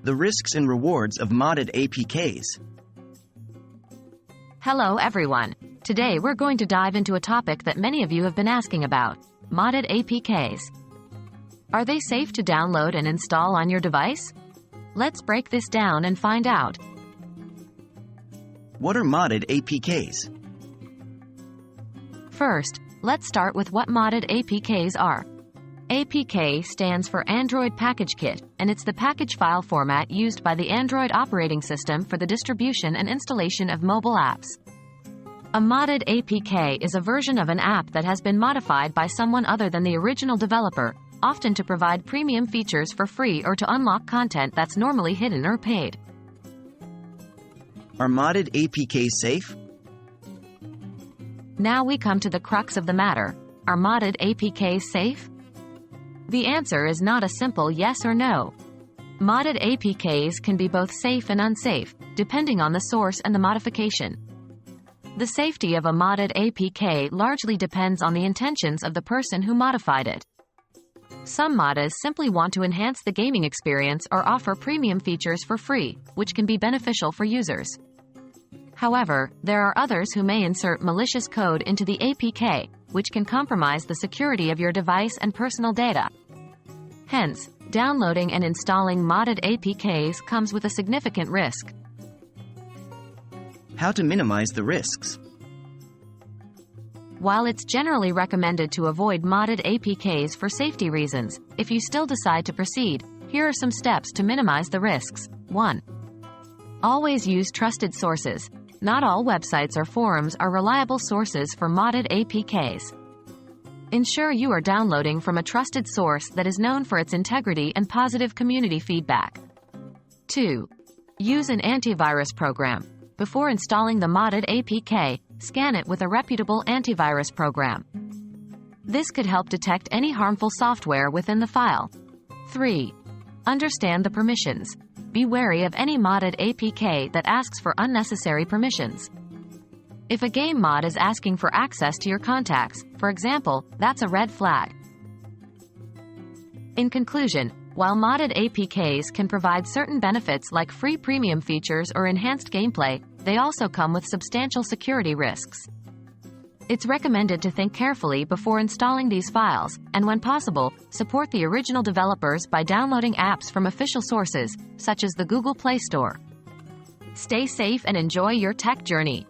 The risks and rewards of modded APKs. Hello everyone. Today we're going to dive into a topic that many of you have been asking about: modded APKs. Are they safe to download and install on your device? Let's break this down and find out. What are modded APKs? First, let's start with what modded APKs are. APK stands for Android Package Kit, and it's the package file format used by the Android operating system for the distribution and installation of mobile apps. A modded APK is a version of an app that has been modified by someone other than the original developer, often to provide premium features for free or to unlock content that's normally hidden or paid. Are modded APKs safe? Now we come to the crux of the matter. Are modded APKs safe? The answer is not a simple yes or no. Modded APKs can be both safe and unsafe, depending on the source and the modification. The safety of a modded APK largely depends on the intentions of the person who modified it. Some modders simply want to enhance the gaming experience or offer premium features for free, which can be beneficial for users. However, there are others who may insert malicious code into the APK, which can compromise the security of your device and personal data. Hence, downloading and installing modded APKs comes with a significant risk. How to minimize the risks? While it's generally recommended to avoid modded APKs for safety reasons, if you still decide to proceed, here are some steps to minimize the risks. 1. Always use trusted sources. Not all websites or forums are reliable sources for modded APKs. Ensure you are downloading from a trusted source that is known for its integrity and positive community feedback. 2. Use an antivirus program. Before installing the modded APK, scan it with a reputable antivirus program. This could help detect any harmful software within the file. 3. Understand the permissions. Be wary of any modded APK that asks for unnecessary permissions. If a game mod is asking for access to your contacts, for example, that's a red flag. In conclusion, while modded APKs can provide certain benefits like free premium features or enhanced gameplay, they also come with substantial security risks. It's recommended to think carefully before installing these files, and when possible, support the original developers by downloading apps from official sources, such as the Google Play Store. Stay safe and enjoy your tech journey.